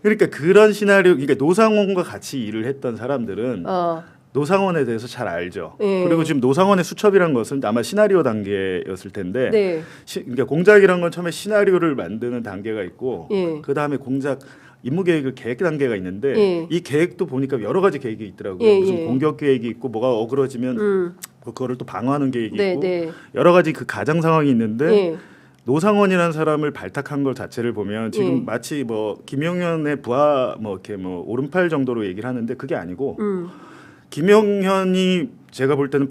그러니까 그런 시나리오, 그러니까 노상원과 같이 일을 했던 사람들은 노상원에 대해서 잘 알죠. 그리고 지금 노상원의 수첩이란 것은 아마 시나리오 단계였을 텐데, 네. 그러니까 공작이란 건 처음에 시나리오를 만드는 단계가 있고, 그 다음에 공작 임무 계획을 계획 단계가 있는데, 이 계획도 보니까 여러 가지 계획이 있더라고요. 무슨 공격 계획이 있고, 뭐가 어그러지면 그거를 또 방어하는 계획이 있고, 여러 가지 그 가정 상황이 있는데. 노상원이라는 사람을 발탁한 것 자체를 보면 지금 마치 뭐 김용현의 부하 뭐 이렇게 뭐 오른팔 정도로 얘기를 하는데 그게 아니고 김용현이 제가 볼 때는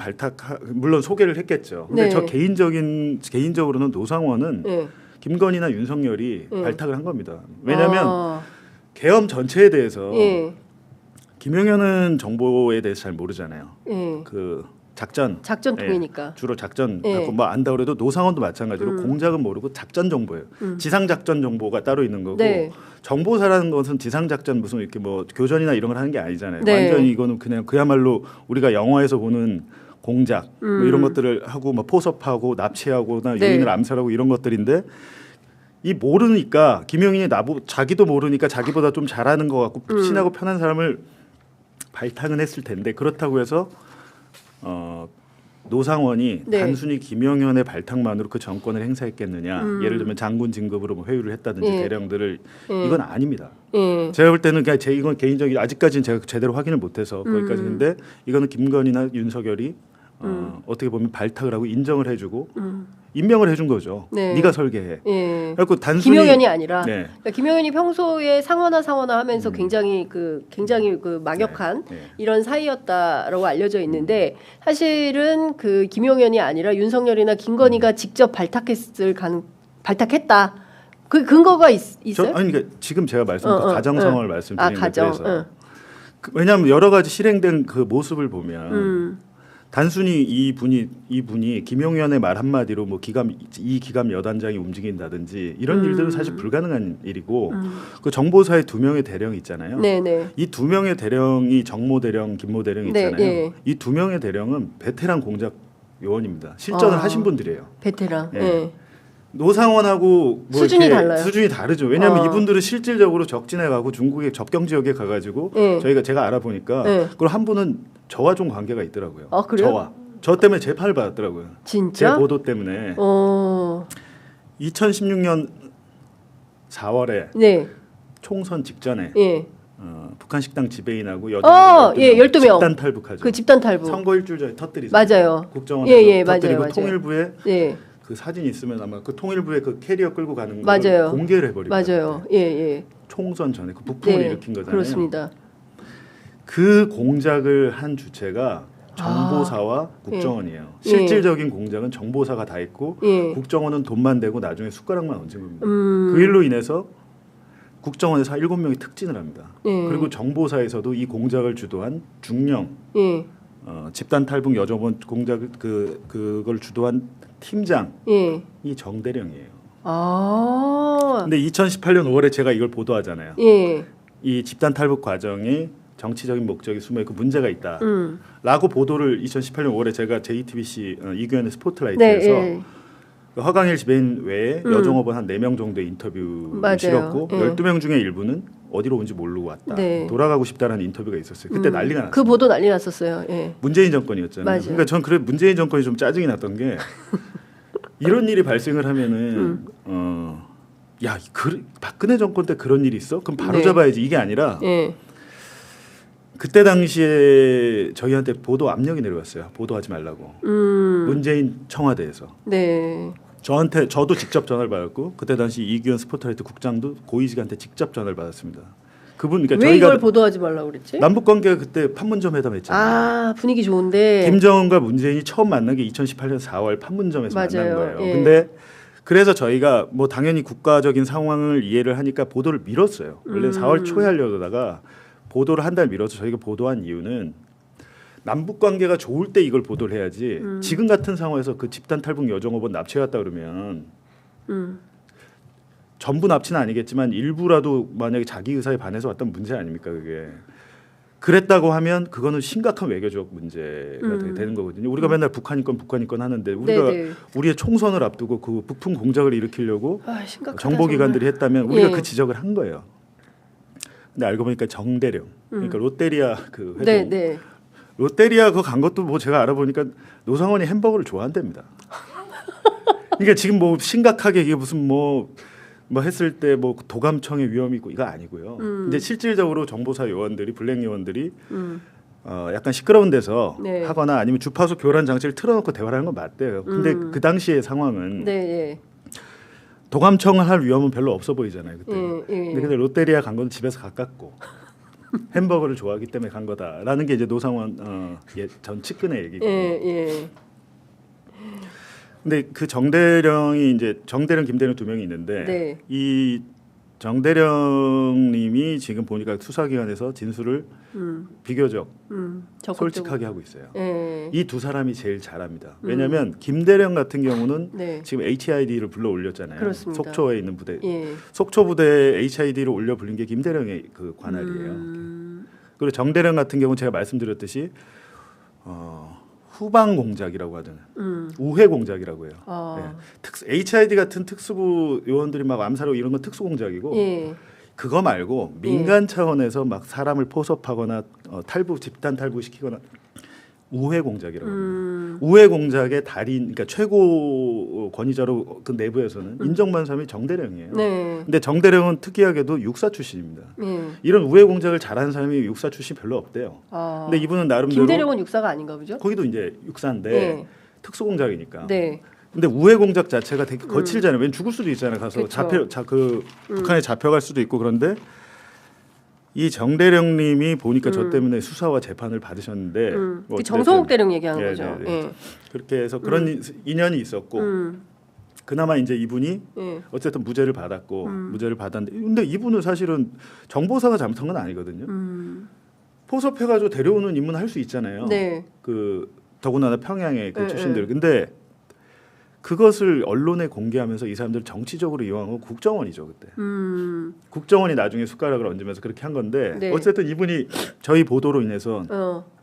물론 소개를 했겠죠. 근데 저 개인적으로는 노상원은 김건희나 윤석열이 발탁을 한 겁니다. 왜냐하면 계엄 전체에 대해서 김용현은 정보에 대해서 잘 모르잖아요. 그 작전통이니까 주로 작전 뭐 안다 그래도 노상원도 마찬가지로 공작은 모르고 작전 정보예요. 지상 작전 정보가 따로 있는 거고 정보사라는 것은 지상 작전 무슨 이렇게 뭐 교전이나 이런 걸 하는 게 아니잖아요. 완전히 이거는 그냥 그야말로 우리가 영화에서 보는 공작 뭐 이런 것들을 하고 뭐 포섭하고 납치하고나 유인을 암살하고 이런 것들인데 이 모르니까 김용인이 자기도 모르니까 자기보다 좀 잘하는 것 같고 친하고 편한 사람을 발탁은 했을 텐데 그렇다고 해서 노상원이 단순히 김용현의 발탁만으로 그 정권을 행사했겠느냐. 예를 들면 장군 진급으로 뭐 회유를 했다든지 대령들을 이건 아닙니다. 제가 볼 때는 그냥 이건 개인적인 아직까지는 제가 제대로 확인을 못해서 거기까지인데 이거는 김건희나 윤석열이 어떻게 보면 발탁을 하고 인정을 해주고 임명을 해준 거죠. 네가 설계해. 그래서 단순히 김용현이 아니라 그러니까 김용현이 평소에 상원하 하면서 굉장히 그 막역한 이런 사이였다라고 알려져 있는데 사실은 그 김용현이 아니라 윤석열이나 김건희가 직접 발탁했다. 그 근거가 있어요? 아니 그러니까 지금 제가 말씀드린 가정 상황을 말씀드리는 거에서 왜냐하면 여러 가지 실행된 그 모습을 보면. 단순히 이분이 김용현의 말 한마디로 뭐 이 기감 여단장이 움직인다든지 이런 일들은 사실 불가능한 일이고 그 정보사의 2명의 대령이 있잖아요. 이 2명의 대령이 정모 대령, 김모 대령이 있잖아요. 이 2명의 대령은 베테랑 공작 요원입니다. 실전을 하신 분들이에요. 베테랑. 노상원하고 뭐 수준이 달라요. 수준이 다르죠. 왜냐하면 이분들은 실질적으로 적진에 가고 중국의 접경 지역에 가가지고 제가 알아보니까 그리고 한 분은 저와 좀 관계가 있더라고요. 그래요? 저 때문에 재판을 받았더라고요. 진짜? 제 보도 때문에. 2016년 4월에 총선 직전에 북한 식당 지배인하고 여자 12명 집단 탈북하죠. 그 집단 탈북. 선거 일주일 전에 터뜨리죠. 맞아요. 국정원에서 터뜨리고 맞아요. 통일부에 그 사진 있으면 아마 그 통일부에 그 캐리어 끌고 가는 거 공개를 해버리고 맞아요. 총선 전에 그 북풍을 일으킨 거잖아요. 그렇습니다. 그 공작을 한 주체가 정보사와 국정원이에요. 실질적인 공작은 정보사가 다 했고 국정원은 돈만 대고 나중에 숟가락만 얹은 겁니다. 그 일로 인해서 국정원에서 7명이 특진을 합니다. 그리고 정보사에서도 이 공작을 주도한 중령 집단 탈북 여정원 공작 그걸 주도한 팀장이 정대령이에요. 근데 2018년 5월에 제가 이걸 보도하잖아요. 이 집단 탈북 과정이 정치적인 목적이 숨어있고 문제가 있다라고 보도를 2018년 5월에 제가 JTBC 이규현의 스포트라이트에서 허강일 지배인 외에 여종업원 한 4명 정도의 인터뷰를 실었고 12명 중에 일부는 어디로 온지 모르고 왔다. 돌아가고 싶다라는 인터뷰가 있었어요. 그때 난리가 났어요. 그 보도 난리 났었어요. 문재인 정권이었잖아요. 그러니까 전 문재인 정권이 좀 짜증이 났던 게 이런 일이 발생을 하면은 박근혜 정권 때 그런 일이 있어? 그럼 바로 잡아야지. 이게 아니라 그때 당시에 저희한테 보도 압력이 내려왔어요. 보도하지 말라고. 문재인 청와대에서. 저도 직접 전화를 받았고 그때 당시 이규현 스포트라이트 국장도 고위직한테 직접 전화를 받았습니다. 그러니까 왜 저희가 이걸 보도하지 말라고 그랬지? 남북 관계가 그때 판문점 회담했잖아요. 분위기 좋은데. 김정은과 문재인이 처음 만난 게 2018년 4월 판문점에서 만난 거예요. 근데 그래서 저희가 뭐 당연히 국가적인 상황을 이해를 하니까 보도를 미뤘어요. 원래 4월 초에 하려다가 보도를 한 달 미뤄서 저희가 보도한 이유는 남북 관계가 좋을 때 이걸 보도를 해야지 지금 같은 상황에서 그 집단 탈북 여정업원 납치해갔다 그러면 전부 납치는 아니겠지만 일부라도 만약에 자기 의사에 반해서 왔던 문제 아닙니까 그게. 그랬다고 하면 그거는 심각한 외교적 문제가 되는 거거든요. 우리가 맨날 북한이 건 하는데 우리가 우리의 총선을 앞두고 그 북풍 공작을 일으키려고 정보기관들이 했다면 우리가 그 지적을 한 거예요. 근데 알고 보니까 정대령. 그러니까 롯데리아 그 회장. 네, 네. 롯데리아 그거 간 것도 뭐 제가 알아보니까 노상원이 햄버거를 좋아한답니다. 그러니까 지금 뭐 심각하게 이게 무슨 뭐 했을 때 뭐 도감청의 위험이 있고 이거 아니고요. 근데 실질적으로 정보사 요원들이 블랙 요원들이 약간 시끄러운 데서 네. 하거나 아니면 주파수 교란 장치를 틀어놓고 대화를 하는 건 맞대요. 근데 그 당시의 상황은 네, 네. 도감청을 할 위험은 별로 없어 보이잖아요. 그때. 예. 근데 롯데리아 간 건 집에서 가깝고 햄버거를 좋아하기 때문에 간 거다라는 게 이제 노상원 전 측근의 얘기고. 예. 근데 그 정대령이 이제 정대령, 김대령 두 명이 있는데 네. 이 정대령님이 지금 보니까 수사기관에서 진술을 비교적 솔직하게 하고 있어요. 이 두 사람이 제일 잘합니다. 왜냐하면 김대령 같은 경우는 네. 지금 HID를 불러 올렸잖아요. 그렇습니다. 속초에 있는 부대. 예. 속초 부대에 HID를 올려 불린 게 김대령의 그 관할이에요. 그리고 정대령 같은 경우 제가 말씀드렸듯이 후방 공작이라고 하잖아요. 우회 공작이라고 해요. HID 같은 특수부 요원들이 막 암살하고 이런 건 특수 공작이고 예. 그거 말고 민간 차원에서 막 사람을 포섭하거나 집단 탈부시키거나 우회 공작이라고 합니다. 우회 공작의 달인, 그러니까 최고 권위자로 그 내부에서는 인정받는 사람이 정대령이에요. 네. 근데 정대령은 특이하게도 육사 출신입니다. 이런 우회 공작을 잘하는 사람이 육사 출신 별로 없대요. 근데 이분은 나름대로 김대령은 육사가 아닌가 보죠? 거기도 이제 육사인데 네. 특수 공작이니까. 네. 근데 우회 공작 자체가 되게 거칠잖아요. 왜냐면 죽을 수도 있잖아요. 가서 북한에 잡혀갈 수도 있고. 그런데 이 정대령님이 보니까 저 때문에 수사와 재판을 받으셨는데 뭐 그 정성욱 대령 얘기하는 거죠. 네. 예. 그렇게 해서 그런 인연이 있었고 그나마 이제 이분이 어쨌든 무죄를 받았고 무죄를 받았는데 근데 이분은 사실은 정보사가 잘못한 건 아니거든요. 포섭해가지고 데려오는 임무는 할 수 있잖아요. 네. 그 더군다나 평양의 그 출신들. 근데 그것을 언론에 공개하면서 이 사람들 정치적으로 이용한 건 국정원이죠 그때. 국정원이 나중에 숟가락을 얹으면서 그렇게 한 건데 네. 어쨌든 이분이 저희 보도로 인해서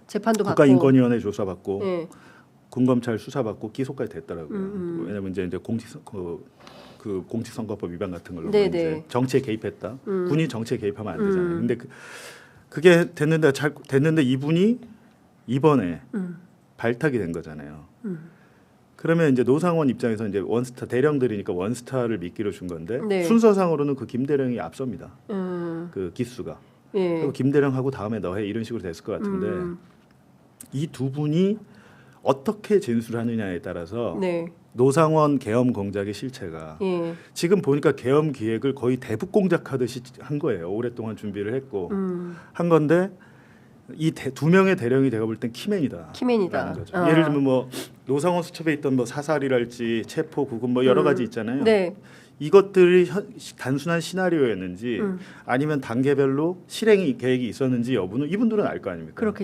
재판도 받고 국가인권위원회 조사받고 네. 군검찰 수사받고 기소까지 됐더라고요. 왜냐하면 이제 공직선거법 위반 같은 걸로 네, 이제 네. 정치에 개입했다. 군이 정치에 개입하면 안 되잖아요. 근데 그게 됐는데 이분이 이번에 발탁이 된 거잖아요. 그러면 이제 노상원 입장에서 이제 원스타 대령들이니까 원스타를 미끼로 준 건데 네. 순서상으로는 그 김대령이 앞섭니다. 그 기수가. 그리고 김대령하고 다음에 너 해 이런 식으로 됐을 것 같은데 이 두 분이 어떻게 진술하느냐에 따라서 네. 노상원 계엄 공작의 실체가 지금 보니까 계엄 기획을 거의 대북 공작하듯이 한 거예요. 오랫동안 준비를 했고 한 건데 이 두 명의 대령이 제가 볼 땐 키맨이다. 거죠. 예를 들면 뭐 노상원 수첩에 있던 뭐 사살이랄지 체포 구금 뭐 여러 가지 있잖아요. 네. 이것들이 단순한 시나리오였는지 아니면 단계별로 실행 계획이 있었는지 여부는 이분들은 알 거 아닙니까? 그렇겠죠.